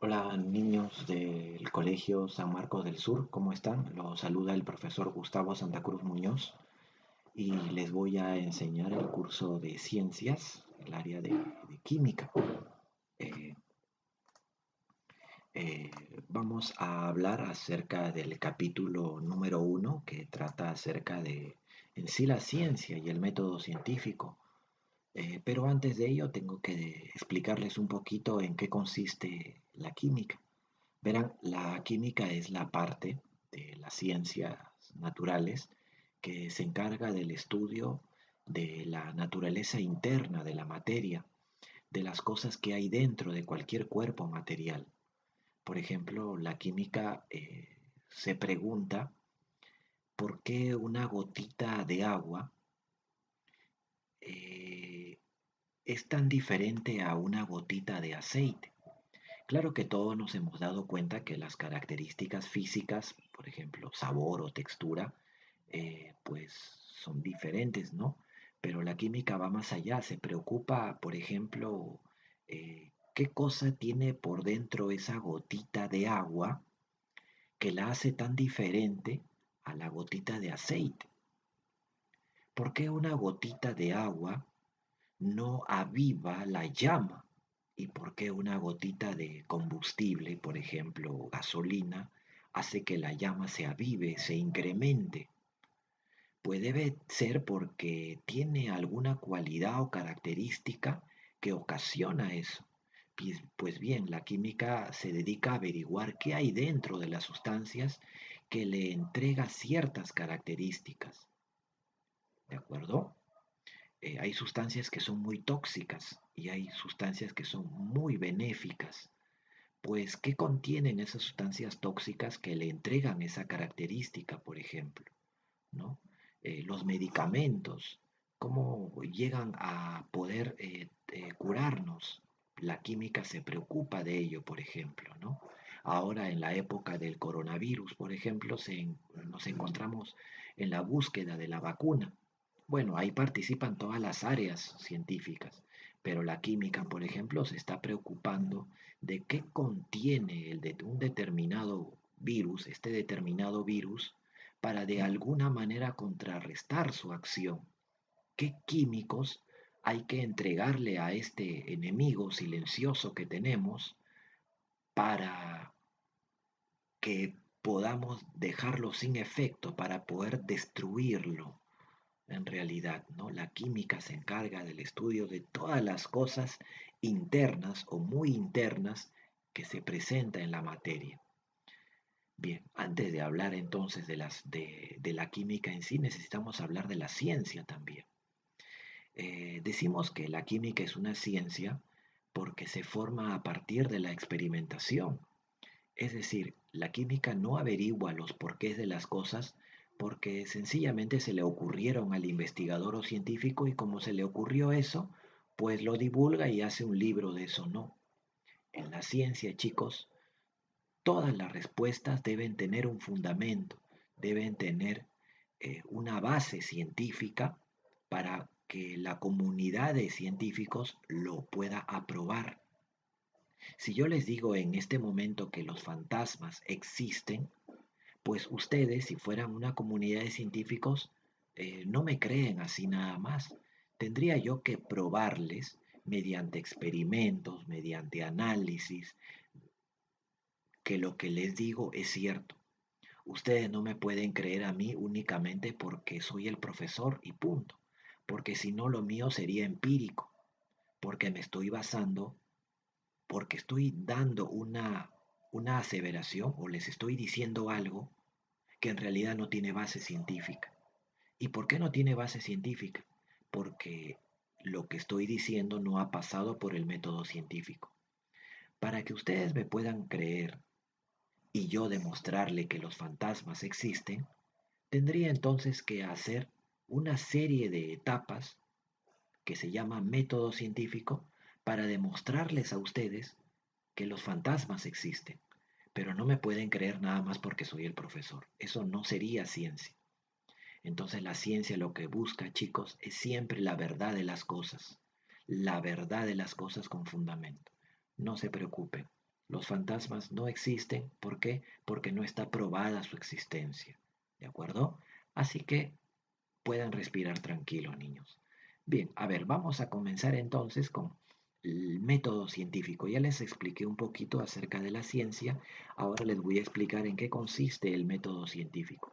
Hola niños del Colegio San Marcos del Sur, ¿cómo están? Los saluda el profesor Gustavo Santa Cruz Muñoz y les voy a enseñar el curso de ciencias, el área de química. Eh, eh, Vamos a hablar acerca del capítulo número uno que trata acerca de en sí la ciencia y el método científico. Pero antes de ello tengo que explicarles un poquito en qué consiste la química. Verán, la química es la parte de las ciencias naturales que se encarga del estudio de la naturaleza interna de la materia, de las cosas que hay dentro de cualquier cuerpo material. Por ejemplo, la química se pregunta por qué una gotita de agua eh, es tan diferente a una gotita de aceite. Claro que todos nos hemos dado cuenta que las características físicas, por ejemplo, sabor o textura, pues son diferentes, ¿no? Pero la química va más allá, se preocupa, por ejemplo, qué cosa tiene por dentro esa gotita de agua que la hace tan diferente a la gotita de aceite. ¿Por qué una gotita de agua no aviva la llama? ¿Y por qué una gotita de combustible, por ejemplo, gasolina, hace que la llama se avive, se incremente? Pues debe ser porque tiene alguna cualidad o característica que ocasiona eso. Pues bien, la química se dedica a averiguar qué hay dentro de las sustancias que le entrega ciertas características. ¿De acuerdo? Hay sustancias que son muy tóxicas y hay sustancias que son muy benéficas. Pues, ¿qué contienen esas sustancias tóxicas que le entregan esa característica, por ejemplo? ¿No? Los medicamentos, ¿cómo llegan a poder curarnos? La química se preocupa de ello, por ejemplo, ¿no? Ahora, en la época del coronavirus, por ejemplo, nos encontramos en la búsqueda de la vacuna. Bueno, ahí participan todas las áreas científicas, pero la química, por ejemplo, se está preocupando de qué contiene un determinado virus, este determinado virus, para de alguna manera contrarrestar su acción. ¿Qué químicos hay que entregarle a este enemigo silencioso que tenemos para que podamos dejarlo sin efecto, para poder destruirlo? En realidad, ¿no? La química se encarga del estudio de todas las cosas internas o muy internas que se presentan en la materia. Bien, antes de hablar entonces de la química en sí, necesitamos hablar de la ciencia también. Decimos que la química es una ciencia porque se forma a partir de la experimentación. Es decir, la química no averigua los porqués de las cosas porque sencillamente se le ocurrieron al investigador o científico y como se le ocurrió eso, pues lo divulga y hace un libro de eso. No. En la ciencia, chicos, todas las respuestas deben tener un fundamento, deben tener una base científica para que la comunidad de científicos lo pueda aprobar. Si yo les digo en este momento que los fantasmas existen, pues ustedes, si fueran una comunidad de científicos, no me creen así nada más. Tendría yo que probarles mediante experimentos, mediante análisis, que lo que les digo es cierto. Ustedes no me pueden creer a mí únicamente porque soy el profesor y punto. Porque si no, lo mío sería empírico. Porque me estoy basando, porque estoy dando una aseveración o les estoy diciendo algo que en realidad no tiene base científica. ¿Y por qué no tiene base científica? Porque lo que estoy diciendo no ha pasado por el método científico. Para que ustedes me puedan creer y yo demostrarle que los fantasmas existen, tendría entonces que hacer una serie de etapas que se llama método científico para demostrarles a ustedes que los fantasmas existen. Pero no me pueden creer nada más porque soy el profesor. Eso no sería ciencia. Entonces la ciencia lo que busca, chicos, es siempre la verdad de las cosas. La verdad de las cosas con fundamento. No se preocupen. Los fantasmas no existen. ¿Por qué? Porque no está probada su existencia. ¿De acuerdo? Así que puedan respirar tranquilos, niños. Bien, a ver, vamos a comenzar entonces con el método científico. Ya les expliqué un poquito acerca de la ciencia, ahora les voy a explicar en qué consiste el método científico.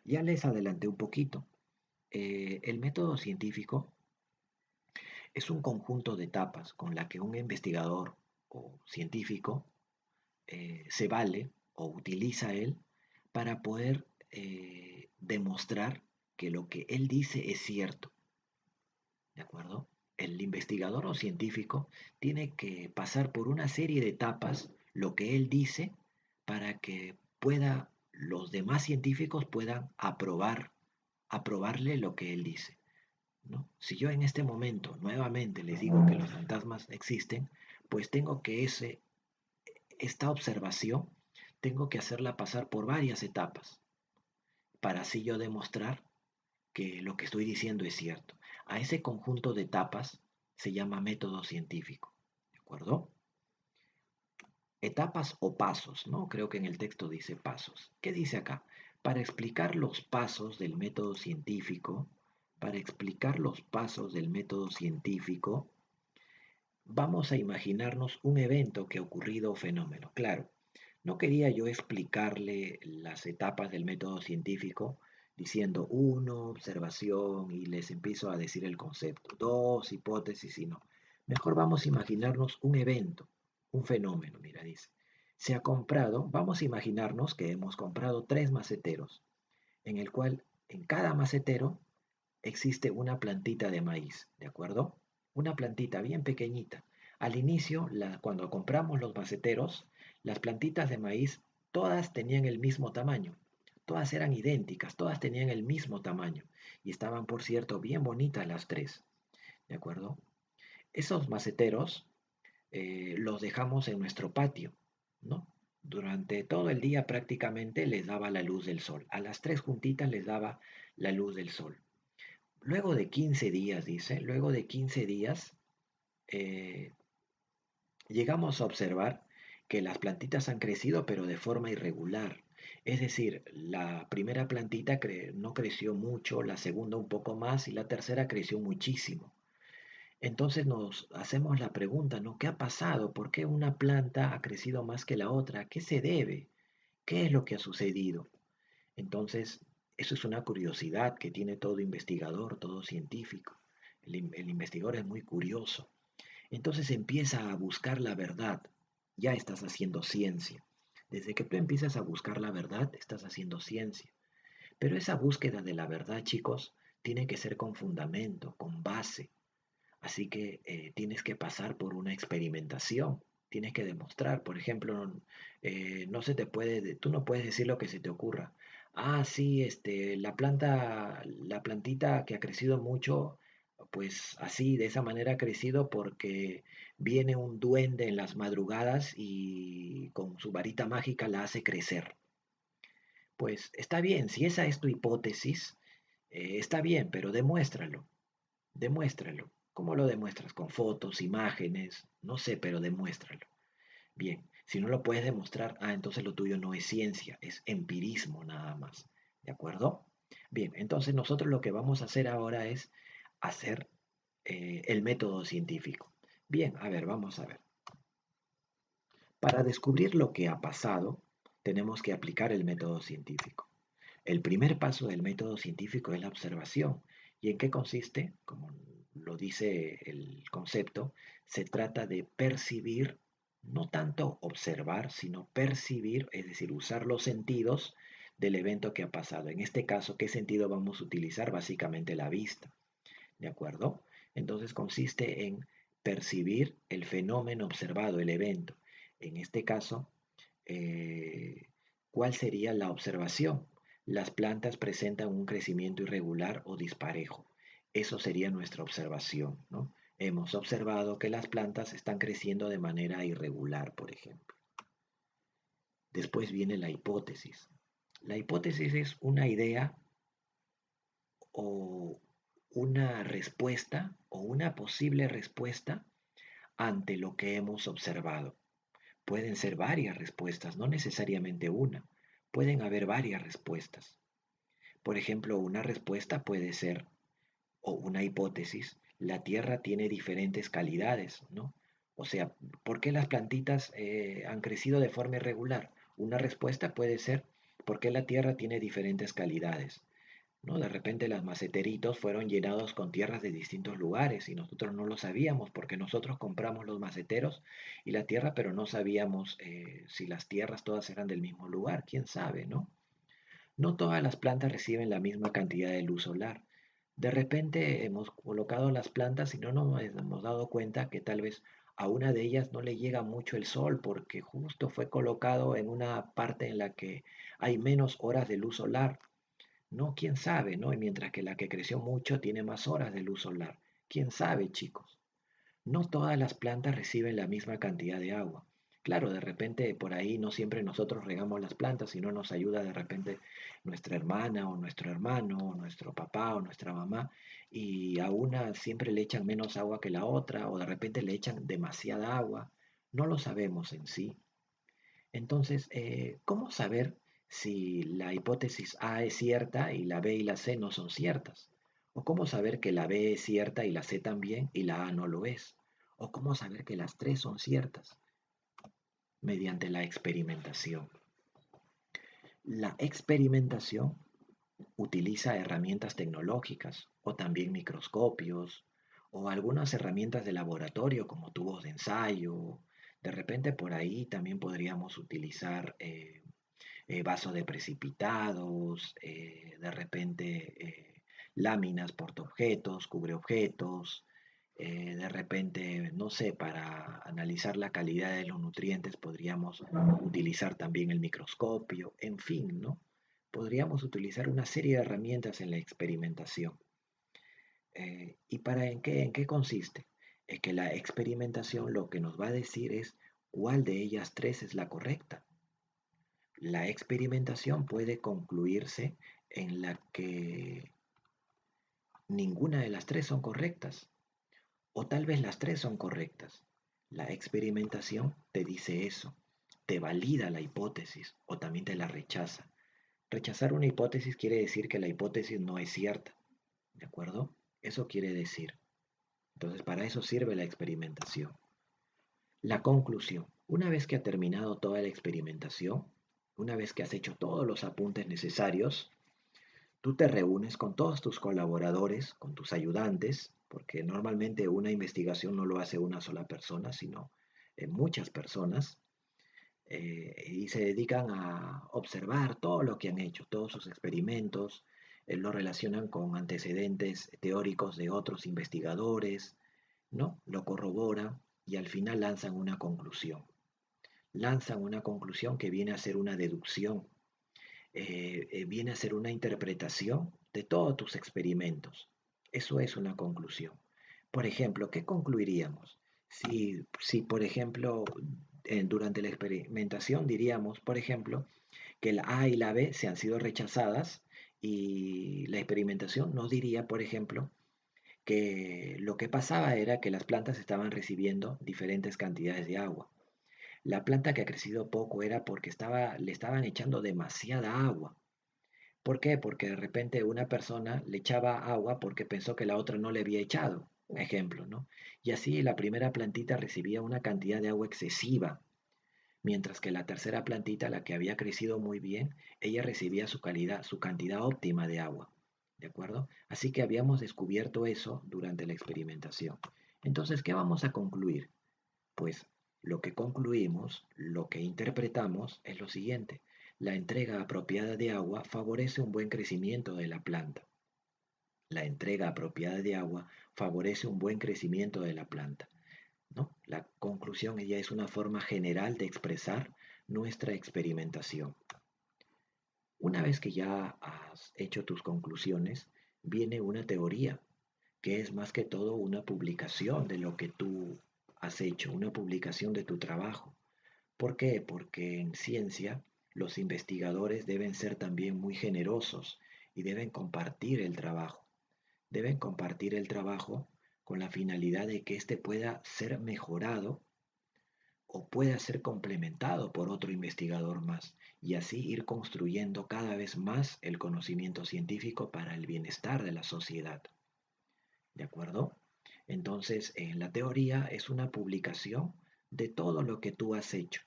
Ya les adelanté un poquito. El método científico es un conjunto de etapas con la que un investigador o científico se vale o utiliza él para poder demostrar que lo que él dice es cierto. ¿De acuerdo? El investigador o científico tiene que pasar por una serie de etapas, lo que él dice, para que los demás científicos puedan aprobarle lo que él dice, ¿no? Si yo en este momento nuevamente les digo que los fantasmas existen, pues tengo que esta observación, tengo que hacerla pasar por varias etapas, para así yo demostrar que lo que estoy diciendo es cierto. A ese conjunto de etapas se llama método científico. ¿De acuerdo? Etapas o pasos, ¿no? Creo que en el texto dice pasos. ¿Qué dice acá? Para explicar los pasos del método científico, para explicar los pasos del método científico, vamos a imaginarnos un evento que ha ocurrido o fenómeno. Claro, no quería yo explicarle las etapas del método científico diciendo uno, observación, y les empiezo a decir el concepto, dos, hipótesis y no. Mejor vamos a imaginarnos un evento, un fenómeno, mira, dice. Se ha comprado, vamos a imaginarnos que hemos comprado tres maceteros, en el cual en cada macetero existe una plantita de maíz, ¿de acuerdo? Una plantita bien pequeñita. Al inicio, cuando compramos los maceteros, las plantitas de maíz todas tenían el mismo tamaño. Todas eran idénticas, todas tenían el mismo tamaño. Y estaban, por cierto, bien bonitas las tres, ¿de acuerdo? Esos maceteros los dejamos en nuestro patio, ¿no? Durante todo el día prácticamente les daba la luz del sol. A las tres juntitas les daba la luz del sol. Luego de 15 días, dice, luego de 15 días, eh, llegamos a observar que las plantitas han crecido pero de forma irregular. Es decir, la primera plantita no creció mucho, la segunda un poco más y la tercera creció muchísimo. Entonces nos hacemos la pregunta, ¿no? ¿Qué ha pasado? ¿Por qué una planta ha crecido más que la otra? ¿A qué se debe? ¿Qué es lo que ha sucedido? Entonces, eso es una curiosidad que tiene todo investigador, todo científico. El investigador es muy curioso. Entonces empieza a buscar la verdad. Ya estás haciendo ciencia. Desde que tú empiezas a buscar la verdad, estás haciendo ciencia. Pero esa búsqueda de la verdad, chicos, tiene que ser con fundamento, con base. Así que tienes que pasar por una experimentación. Tienes que demostrar, por ejemplo, no se te puede, tú no puedes decir lo que se te ocurra. Ah, sí, la plantita que ha crecido mucho, pues así, de esa manera ha crecido porque viene un duende en las madrugadas y con su varita mágica la hace crecer. Pues está bien, si esa es tu hipótesis, está bien, pero demuéstralo. Demuéstralo. ¿Cómo lo demuestras? Con fotos, imágenes, no sé, pero demuéstralo. Bien, si no lo puedes demostrar, entonces lo tuyo no es ciencia, es empirismo nada más. ¿De acuerdo? Bien, entonces nosotros lo que vamos a hacer ahora es hacer el método científico. Bien, a ver, vamos a ver. Para descubrir lo que ha pasado, tenemos que aplicar el método científico. El primer paso del método científico es la observación. ¿Y en qué consiste? Como lo dice el concepto, se trata de percibir, no tanto observar, sino percibir, es decir, usar los sentidos del evento que ha pasado. En este caso, ¿qué sentido vamos a utilizar? Básicamente la vista, ¿de acuerdo? Entonces consiste en percibir el fenómeno observado, el evento. En este caso, eh, ¿cuál sería la observación? Las plantas presentan un crecimiento irregular o disparejo. Eso sería nuestra observación, ¿no? Hemos observado que las plantas están creciendo de manera irregular, por ejemplo. Después viene la hipótesis. La hipótesis es una idea o una respuesta o una posible respuesta ante lo que hemos observado. Pueden ser varias respuestas, no necesariamente una. Pueden haber varias respuestas. Por ejemplo, una respuesta puede ser, o una hipótesis, la Tierra tiene diferentes calidades, ¿no? O sea, ¿por qué las plantitas han crecido de forma irregular? Una respuesta puede ser, ¿por qué la Tierra tiene diferentes calidades? ¿No? De repente los maceteritos fueron llenados con tierras de distintos lugares y nosotros no lo sabíamos porque nosotros compramos los maceteros y la tierra, pero no sabíamos si las tierras todas eran del mismo lugar, quién sabe, ¿no? No todas las plantas reciben la misma cantidad de luz solar. De repente hemos colocado las plantas y no nos hemos dado cuenta que tal vez a una de ellas no le llega mucho el sol porque justo fue colocado en una parte en la que hay menos horas de luz solar. No, quién sabe, ¿no? Y mientras que la que creció mucho tiene más horas de luz solar. ¿Quién sabe, chicos? No todas las plantas reciben la misma cantidad de agua. Claro, de repente por ahí no siempre nosotros regamos las plantas, sino nos ayuda de repente nuestra hermana o nuestro hermano o nuestro papá o nuestra mamá y a una siempre le echan menos agua que la otra o de repente le echan demasiada agua. No lo sabemos en sí. Entonces, ¿cómo saber si la hipótesis A es cierta y la B y la C no son ciertas? ¿O cómo saber que la B es cierta y la C también y la A no lo es? ¿O cómo saber que las tres son ciertas? Mediante la experimentación. La experimentación utiliza herramientas tecnológicas o también microscopios o algunas herramientas de laboratorio como tubos de ensayo. De repente por ahí también podríamos utilizar vasos de precipitados, de repente láminas, portaobjetos, cubreobjetos, de repente, no sé, para analizar la calidad de los nutrientes podríamos utilizar también el microscopio, en fin, ¿no? Podríamos utilizar una serie de herramientas en la experimentación. ¿Y para en qué consiste? Es que la experimentación lo que nos va a decir es cuál de ellas tres es la correcta. La experimentación puede concluirse en la que ninguna de las tres son correctas, o tal vez las tres son correctas. La experimentación te dice eso, te valida la hipótesis o también te la rechaza. Rechazar una hipótesis quiere decir que la hipótesis no es cierta, ¿de acuerdo? Eso quiere decir. Entonces, para eso sirve la experimentación. La conclusión. Una vez que ha terminado toda la experimentación, una vez que has hecho todos los apuntes necesarios, tú te reúnes con todos tus colaboradores, con tus ayudantes, porque normalmente una investigación no lo hace una sola persona, sino muchas personas, y se dedican a observar todo lo que han hecho, todos sus experimentos, lo relacionan con antecedentes teóricos de otros investigadores, ¿no? Lo corroboran y al final lanzan una conclusión. Lanzan una conclusión que viene a ser una deducción, viene a ser una interpretación de todos tus experimentos. Eso es una conclusión. Por ejemplo, ¿qué concluiríamos? Si por ejemplo, durante la experimentación diríamos, por ejemplo, que la A y la B se han sido rechazadas y la experimentación nos diría, por ejemplo, que lo que pasaba era que las plantas estaban recibiendo diferentes cantidades de agua. La planta que ha crecido poco era porque le estaban echando demasiada agua. ¿Por qué? Porque de repente una persona le echaba agua porque pensó que la otra no le había echado. Un ejemplo, ¿no? Y así la primera plantita recibía una cantidad de agua excesiva, mientras que la tercera plantita, la que había crecido muy bien, ella recibía su calidad, su cantidad óptima de agua. ¿De acuerdo? Así que habíamos descubierto eso durante la experimentación. Entonces, ¿qué vamos a concluir? Pues lo que concluimos, lo que interpretamos es lo siguiente. La entrega apropiada de agua favorece un buen crecimiento de la planta. La entrega apropiada de agua favorece un buen crecimiento de la planta, ¿no? La conclusión ya es una forma general de expresar nuestra experimentación. Una vez que ya has hecho tus conclusiones, viene una teoría, que es más que todo una publicación de lo que tú has hecho, una publicación de tu trabajo. ¿Por qué? Porque en ciencia los investigadores deben ser también muy generosos y deben compartir el trabajo. Deben compartir el trabajo con la finalidad de que éste pueda ser mejorado o pueda ser complementado por otro investigador más y así ir construyendo cada vez más el conocimiento científico para el bienestar de la sociedad. ¿De acuerdo? Entonces, en la teoría es una publicación de todo lo que tú has hecho,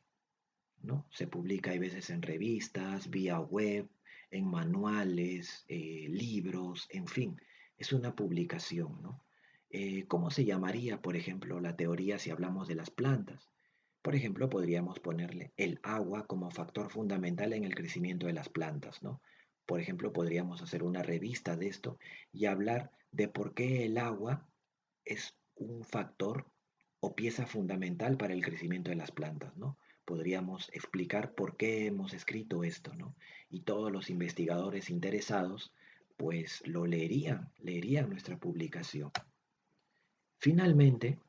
¿no? Se publica a veces en revistas, vía web, en manuales, libros, en fin, es una publicación, ¿no? ¿Cómo se llamaría, por ejemplo, la teoría si hablamos de las plantas? Por ejemplo, podríamos ponerle el agua como factor fundamental en el crecimiento de las plantas, ¿no? Por ejemplo, podríamos hacer una revista de esto y hablar de por qué el agua es un factor o pieza fundamental para el crecimiento de las plantas, ¿no? Podríamos explicar por qué hemos escrito esto, ¿no? Y todos los investigadores interesados, pues lo leerían nuestra publicación. Finalmente,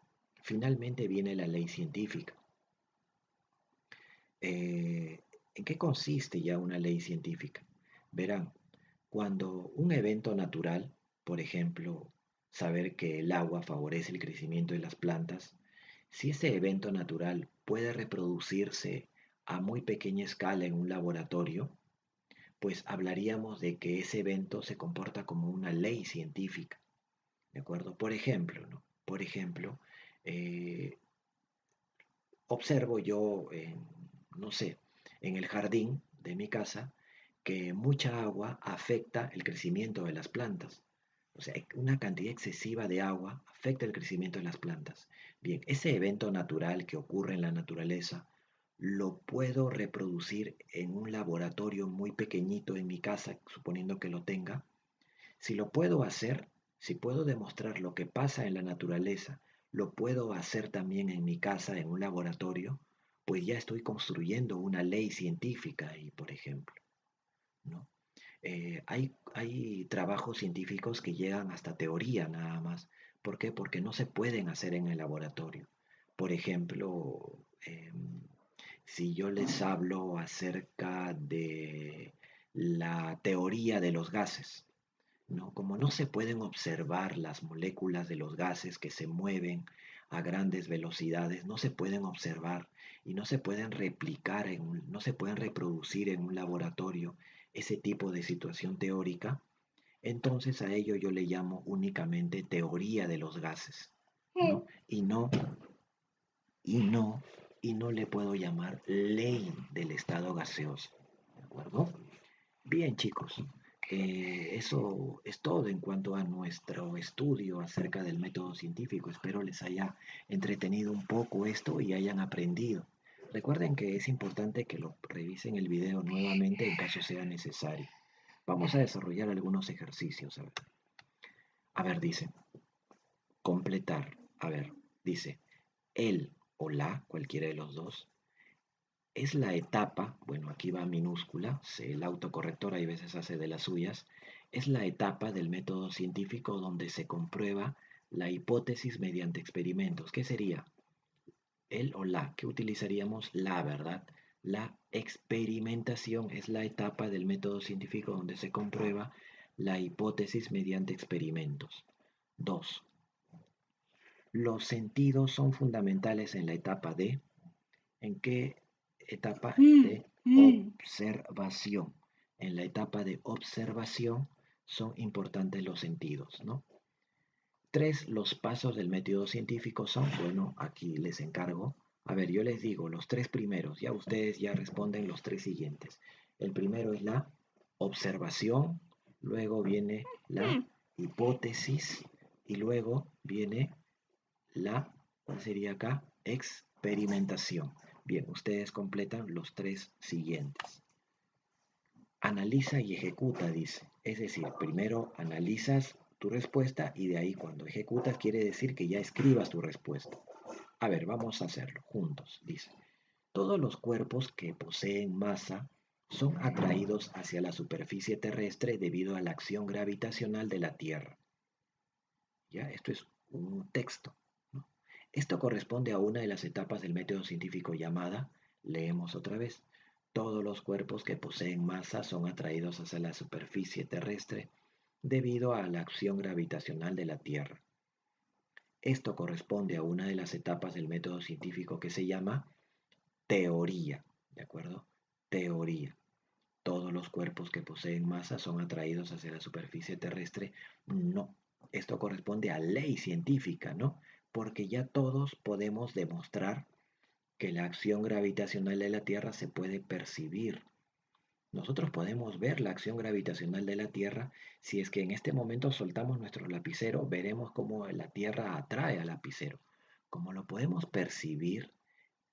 finalmente viene la ley científica. ¿En qué consiste ya una ley científica? Verán, cuando un evento natural, por ejemplo, saber que el agua favorece el crecimiento de las plantas, si ese evento natural puede reproducirse a muy pequeña escala en un laboratorio, pues hablaríamos de que ese evento se comporta como una ley científica, ¿de acuerdo? Por ejemplo, ¿no? Por ejemplo, eh, observo yo, no sé, en el jardín de mi casa, que mucha agua afecta el crecimiento de las plantas. O sea, una cantidad excesiva de agua afecta el crecimiento de las plantas. Bien, ese evento natural que ocurre en la naturaleza, lo puedo reproducir en un laboratorio muy pequeñito en mi casa, suponiendo que lo tenga. Si lo puedo hacer, si puedo demostrar lo que pasa en la naturaleza, lo puedo hacer también en mi casa, en un laboratorio, pues ya estoy construyendo una ley científica ahí, por ejemplo, ¿no? Hay trabajos científicos que llegan hasta teoría nada más. ¿Por qué? Porque no se pueden hacer en el laboratorio. Por ejemplo, si yo les hablo acerca de la teoría de los gases, ¿no? Como no se pueden observar las moléculas de los gases que se mueven a grandes velocidades, no se pueden observar y no se pueden replicar, no se pueden reproducir en un laboratorio ese tipo de situación teórica, entonces a ello yo le llamo únicamente teoría de los gases, ¿no? Y no, y no le puedo llamar ley del estado gaseoso, ¿de acuerdo? Bien, chicos, eso es todo en cuanto a nuestro estudio acerca del método científico. Espero les haya entretenido un poco esto y hayan aprendido. Recuerden que es importante que lo revisen el video nuevamente en caso sea necesario. Vamos a desarrollar algunos ejercicios. Dice, completar. Dice, el o la, cualquiera de los dos, es la etapa, bueno, aquí va minúscula, el autocorrector hay veces hace de las suyas, es la etapa del método científico donde se comprueba la hipótesis mediante experimentos. ¿Qué sería? El o la, que utilizaríamos la, ¿verdad? La experimentación es la etapa del método científico donde se comprueba la hipótesis mediante experimentos. 2. Los sentidos son fundamentales en la etapa de, ¿en qué etapa de observación? En la etapa de observación son importantes los sentidos, ¿no? 3. Los pasos del método científico son, bueno, aquí les encargo. Yo les digo los tres primeros, ya ustedes ya responden los tres siguientes. El primero es la observación, luego viene la hipótesis y luego viene ¿cuál sería acá? Experimentación. Bien, ustedes completan los tres siguientes. Analiza y ejecuta, dice. Es decir, primero analizas tu respuesta y de ahí cuando ejecutas quiere decir que ya escribas tu respuesta. Vamos a hacerlo juntos, dice. Todos los cuerpos que poseen masa son atraídos hacia la superficie terrestre debido a la acción gravitacional de la Tierra. Ya, esto es un texto, ¿no? Esto corresponde a una de las etapas del método científico llamada, leemos otra vez, todos los cuerpos que poseen masa son atraídos hacia la superficie terrestre debido a la acción gravitacional de la Tierra. Esto corresponde a una de las etapas del método científico que se llama teoría, ¿de acuerdo? Teoría. Todos los cuerpos que poseen masa son atraídos hacia la superficie terrestre. No, esto corresponde a ley científica, ¿no? Porque ya todos podemos demostrar que la acción gravitacional de la Tierra se puede percibir. Nosotros podemos ver la acción gravitacional de la Tierra. Si es que en este momento soltamos nuestro lapicero, veremos cómo la Tierra atrae al lapicero. Como lo podemos percibir,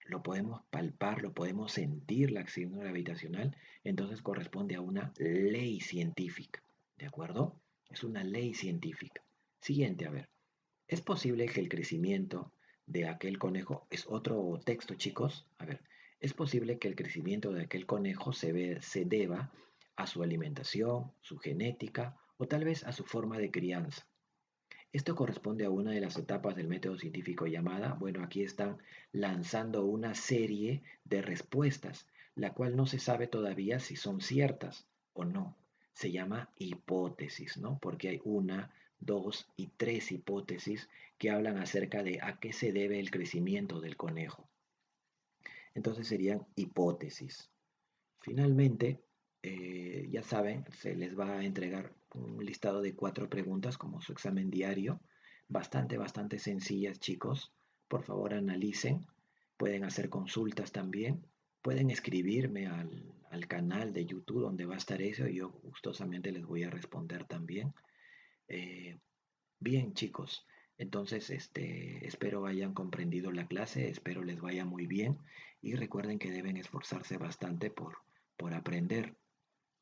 lo podemos palpar, lo podemos sentir la acción gravitacional, entonces corresponde a una ley científica. ¿De acuerdo? Es una ley científica. Siguiente, a ver. ¿Es posible que el crecimiento de aquel conejo, es otro texto, chicos? A ver, ¿es posible que el crecimiento de aquel conejo se deba a su alimentación, su genética o tal vez a su forma de crianza? Esto corresponde a una de las etapas del método científico llamada, bueno, aquí están lanzando una serie de respuestas, la cual no se sabe todavía si son ciertas o no. Se llama hipótesis, ¿no? Porque hay una, dos y tres hipótesis que hablan acerca de a qué se debe el crecimiento del conejo. Entonces serían hipótesis. Finalmente, ya saben, se les va a entregar un listado de 4 preguntas como su examen diario. Bastante sencillas, chicos. Por favor, analicen. Pueden hacer consultas también. Pueden escribirme al canal de YouTube donde va a estar eso y yo gustosamente les voy a responder también. Eh, Bien, chicos. Entonces, espero hayan comprendido la clase, espero les vaya muy bien y recuerden que deben esforzarse bastante por aprender,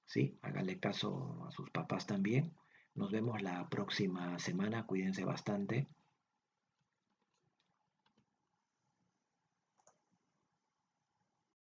¿sí? Háganle caso a sus papás también. Nos vemos la próxima semana, cuídense bastante.